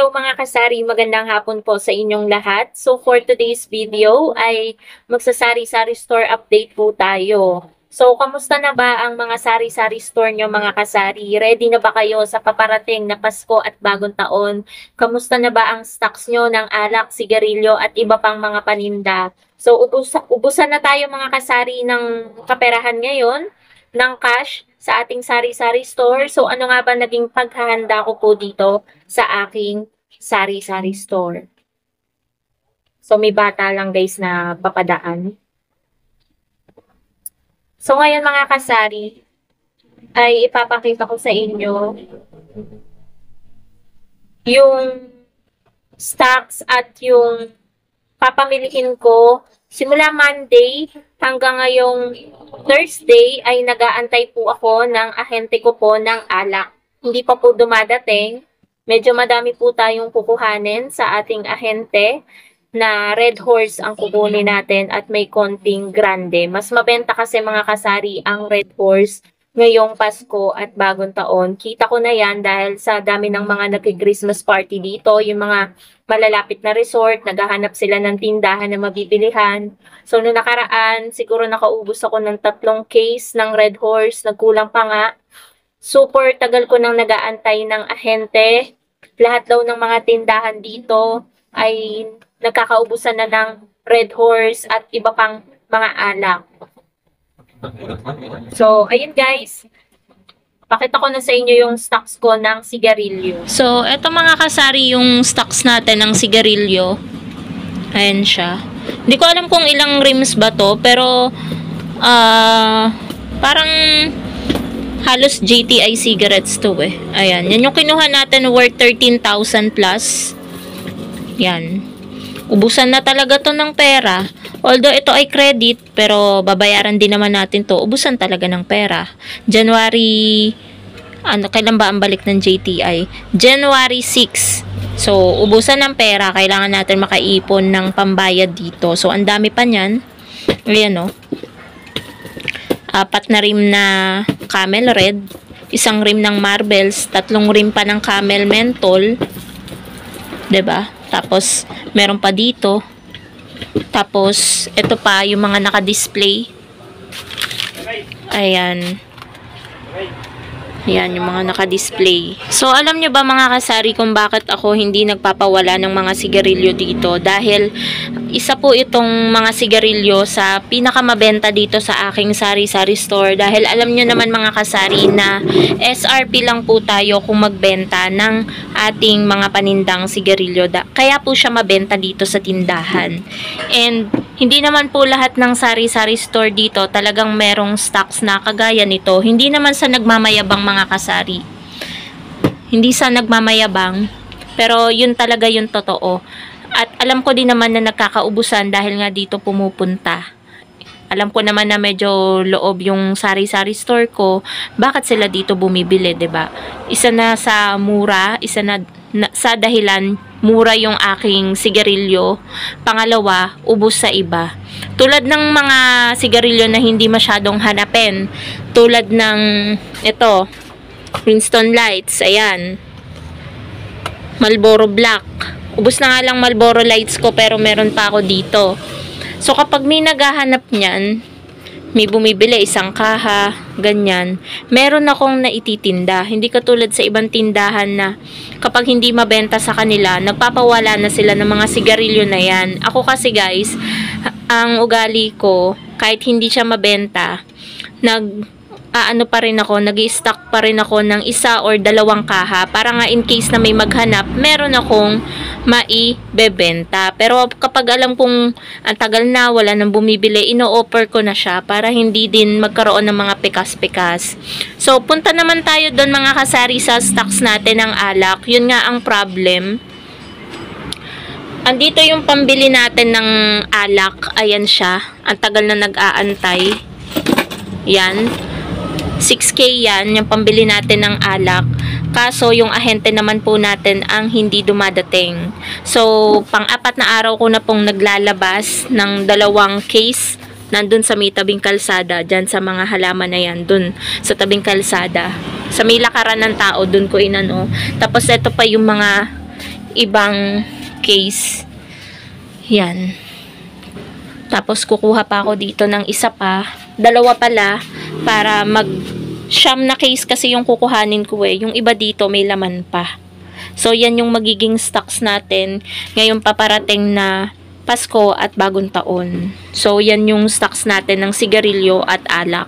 Hello mga kasari, magandang hapon po sa inyong lahat. So for today's video ay magsasari-sari store update po tayo. So kamusta na ba ang mga sari-sari store nyo mga kasari? Ready na ba kayo sa paparating na Pasko at Bagong Taon? Kamusta na ba ang stocks nyo ng alak, sigarilyo at iba pang mga paninda? So ubusan na tayo mga kasari ng kaperahan ngayon, ng cash sa ating sari-sari store. So ano nga ba naging paghahanda ko po dito sa aking sari-sari store? So may bata lang guys na papadaan. So ngayon mga kasari ay ipapakita ko sa inyo yung stocks at yung papamilihin ko simula Monday hanggang ngayong Thursday ay nag-aantay po ako ng ahente ko po ng alak. Hindi pa po dumadating. Medyo madami po tayong kukuhanin sa ating ahente na Red Horse ang kukunin natin at may konting Grande. Mas mabenta kasi mga kasari ang Red Horse ngayong Pasko at Bagong Taon. Kita ko na yan dahil sa dami ng mga nag-Christmas party dito. Yung mga malalapit na resort, naghahanap sila ng tindahan na mabibilihan. So, noong nakaraan, siguro nakaubos ako ng 3 case ng Red Horse. Nagkulang pa nga. Super tagal ko nang nag-aantay ng ahente. Lahat daw ng mga tindahan dito ay nagkakaubusan na ng Red Horse at iba pang mga alak. So, ayun guys. Pakita ko na sa inyo yung stocks ko ng sigarilyo. So, eto mga kasari yung stocks natin ng sigarilyo. Ayan siya. Hindi ko alam kung ilang rims ba to, pero parang halos JTI cigarettes to eh. Ayan. Yan yung kinuha natin worth 13,000 plus. Yan. Ubusan na talaga to ng pera. Although ito ay credit, pero babayaran din naman natin to. Ubusan talaga ng pera. January, kailan ba ang balik ng JTI? January 6. So, ubusan ng pera. Kailangan natin makaipon ng pambayad dito. So, ang dami pa niyan. Ayan o. 4 na rim na Camel Red. 1 rim ng Marbles. 3 rim pa ng Camel Menthol. 'Di ba? Tapos, meron pa dito. Tapos, ito pa, yung mga naka-display. Ayan. Ayan, yung mga naka-display. So, alam nyo ba mga kasari kung bakit ako hindi nagpapawala ng mga sigarilyo dito? Dahil, isa po itong mga sigarilyo sa pinakamabenta dito sa aking sari-sari store. Dahil alam nyo naman mga kasari na SRP lang po tayo kung magbenta ng ating mga panindang sigarilyo. Kaya po siya mabenta dito sa tindahan. And, hindi naman po lahat ng sari-sari store dito talagang merong stocks na kagaya nito. Hindi naman sa nagmamayabang mga kasari. Hindi sa nagmamayabang, pero yun talaga yung totoo. At alam ko din naman na nagkakaubusan dahil nga dito pumupunta. Alam ko naman na medyo loob yung sari-sari store ko. Bakit sila dito bumibili, 'di ba? Isa na sa mura, isa na sa dahilan mura yung aking sigarilyo. Pangalawa, ubos sa iba. Tulad ng mga sigarilyo na hindi masyadong hanapin. Tulad ng ito, Winston Lights, ayan. Marlboro Black. Ubos na nga lang Marlboro Lights ko pero meron pa ako dito. So kapag may naghahanap niyan, may bumibili 1 kaha, ganyan, meron akong naititinda. Hindi katulad sa ibang tindahan na kapag hindi mabenta sa kanila, nagpapawala na sila ng mga sigarilyo na yan. Ako kasi guys, ang ugali ko, kahit hindi siya mabenta, nag-i-stock pa rin ako ng 1 or 2 kaha para nga in case na may maghanap, meron akong maibebenta. Pero kapag alam kong ang tagal na, wala nang bumibili, ino-offer ko na siya para hindi din magkaroon ng mga pikas-pikas. So, punta naman tayo doon mga kasari sa stocks natin ng alak. Yun nga ang problem. Andito yung pambili natin ng alak. Ayan siya. Ang tagal na nag-aantay. Yan. 6K yan, yung pambili natin ng alak. Kaso, yung ahente naman po natin ang hindi dumadating. So, pang-4 na araw ko na pong naglalabas ng 2 case nandun sa may tabing kalsada, dyan sa mga halaman na yan, dun sa tabing kalsada. Sa may lakaran ng tao, dun ko inano. Tapos, ito pa yung mga ibang case. Yan. Tapos kukuha pa ako dito ng isa pa. Dalawa pala para siyam na case kasi yung kukuhanin ko eh. Yung iba dito may laman pa. So yan yung magiging stocks natin ngayong paparating na Pasko at Bagong Taon. So yan yung stocks natin ng sigarilyo at alak.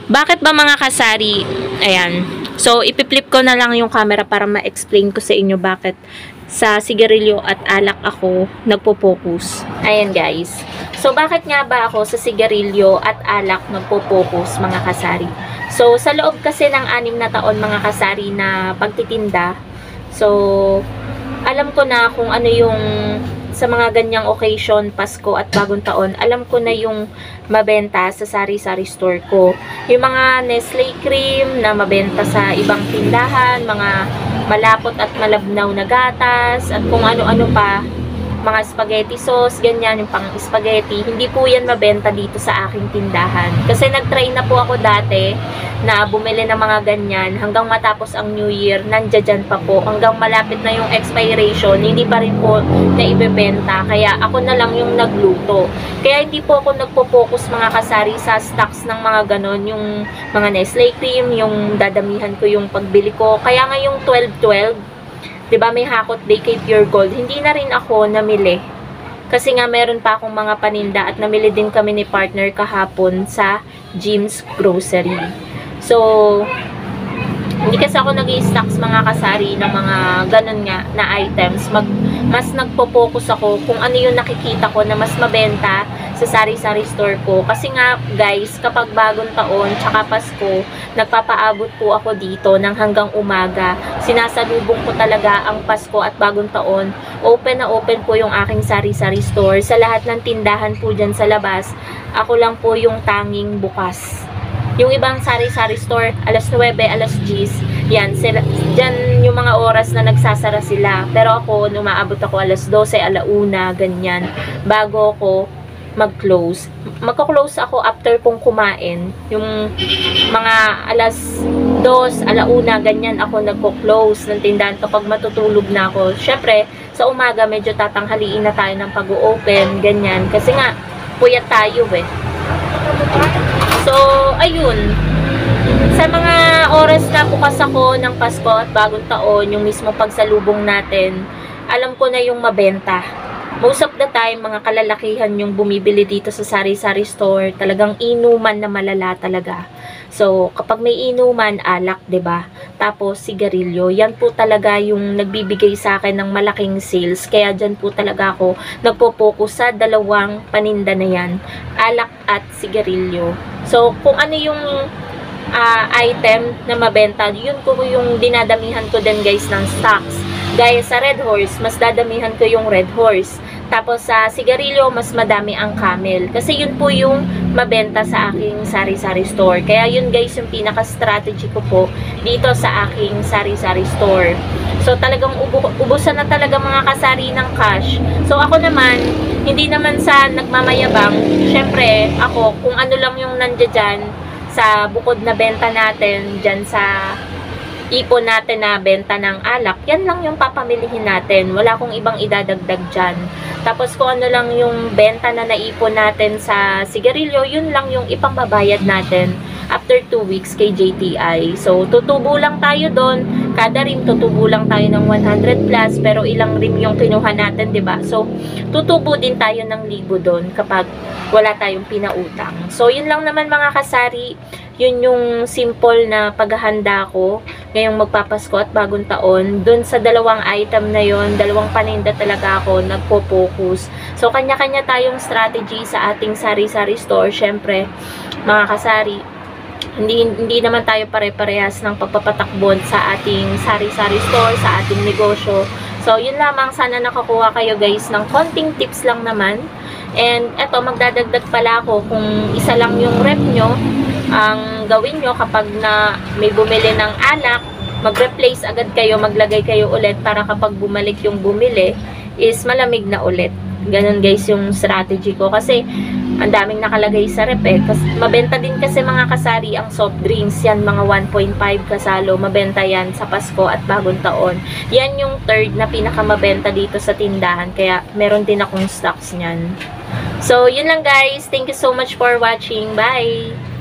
Bakit ba mga kasari? Ayan. So ipi-flip ko na lang yung camera para ma-explain ko sa inyo bakit sa sigarilyo at alak ako nagpo-focus. Ayan guys. So bakit nga ba ako sa sigarilyo at alak nagpo-focus mga kasari? So sa loob kasi ng 6 na taon mga kasari na pagtitinda, so alam ko na kung ano yung sa mga ganyang occasion, Pasko at Bagong Taon, alam ko na yung mabenta sa sari-sari store ko. Yung mga Nestle cream na mabenta sa ibang tindahan, mga malapot at malabnaw na gatas, at kung ano-ano pa, mga spaghetti sauce, ganyan, yung pang spaghetti, hindi po yan mabenta dito sa aking tindahan. Kasi nag-try na po ako dati na bumili ng mga ganyan, hanggang matapos ang New Year, nandiyan pa po, hanggang malapit na yung expiration, hindi pa rin po na ibebenta, kaya ako na lang yung nagluto. Kaya hindi po ako nagpo-focus mga kasari sa stocks ng mga ganon, yung mga Nestle cream, yung dadamihan ko yung pagbili ko. Kaya ngayong 12-12, 'di ba may hakot day kay Pure Gold, hindi na rin ako namili. Kasi nga meron pa akong mga paninda at namili din kami ni partner kahapon sa Jim's Grocery. So, hindi kasi ako nag-i-stocks mga kasari ng mga ganun nga na items. Mas nagpo-focus ako kung ano yung nakikita ko na mas mabenta sa sari-sari store ko. Kasi nga guys, kapag Bagong Taon tsaka Pasko, nagpapaabot po ako dito ng hanggang umaga. Sinasalubong ko talaga ang Pasko at Bagong Taon. Open na open po yung aking sari-sari store. Sa lahat ng tindahan po dyan sa labas, ako lang po yung tanging bukas. Yung ibang sari-sari store, alas 9, alas 10, yan, sila, dyan yung mga oras na nagsasara sila. Pero ako, umaabot ako alas 12, alauna, ganyan, bago ako mag-close. Magko-close ako after kong kumain. Yung mga alas 2, alauna, ganyan ako nagko-close ng tindahan kapag matutulog na ako. Syempre, sa umaga medyo tatanghaliin na tayo ng pag-open, ganyan. Kasi nga, puyat tayo eh. So, ayun. Sa mga oras na bukas ako ng Pasko at Bagong Taon, yung mismo pagsalubong natin, alam ko na yung mabenta. Most of the time, mga kalalakihan yung bumibili dito sa sari-sari store. Talagang inuman na malala talaga. So, kapag may inuman, alak, 'di ba? Tapos sigarilyo, yan po talaga yung nagbibigay sa akin ng malaking sales. Kaya dyan po talaga ako nagpo-focus sa dalawang paninda na yan, alak at sigarilyo. So, kung ano yung item na mabenta, yun ko yung dinadamihan ko din guys ng stocks. Gaya sa Red Horse, mas dadamihan ko yung Red Horse. Tapos sa sigarilyo, mas madami ang Camel. Kasi yun po yung mabenta sa aking sari-sari store. Kaya yun guys yung pinaka-strategy ko po dito sa aking sari-sari store. So talagang ubusan na talaga mga kasari ng cash. So ako naman, hindi naman sa nagmamayabang. Syempre, ako, kung ano lang yung nandiyan sa bukod na benta natin, dyan sa ipon natin na benta ng alak, yan lang yung papamilihin natin. Wala akong ibang idadagdag dyan. Tapos kung ano lang yung benta na naipon natin sa sigarilyo, yun lang yung ipambabayad natin after 2 weeks kay JTI. So, tutubo lang tayo doon. Kada rim, tutubo lang tayo ng 100 plus, pero ilang rim yung kinuha natin, 'di ba? So, tutubo din tayo ng 1,000 doon kapag wala tayong pinautang. So, yun lang naman mga kasari. Yun yung simple na paghahanda ko ngayong magpapasko at Bagong Taon. Doon sa dalawang item na yon, dalawang paninda talaga ako nagpo-focus. So, kanya-kanya tayong strategy sa ating sari-sari store. Syempre, mga kasari, hindi naman tayo pare-parehas ng pagpapatakbo sa ating sari-sari store, sa ating negosyo. So, yun lamang. Sana nakakuha kayo guys ng konting tips lang naman. And eto, magdadagdag pala ako kung isa lang yung rep nyo, ang gawin nyo kapag na may bumili ng alak, mag-replace agad kayo, maglagay kayo ulit para kapag bumalik yung bumili is malamig na ulit. Ganun guys yung strategy ko. Kasi Ang daming nakalagay sa rep eh. Mabenta din kasi mga kasari ang soft drinks. Yan, mga 1.5 kasalo. Mabenta yan sa Pasko at Bagong Taon. Yan yung third na pinakamabenta dito sa tindahan. Kaya meron din akong stocks niyan. So, yun lang guys. Thank you so much for watching. Bye!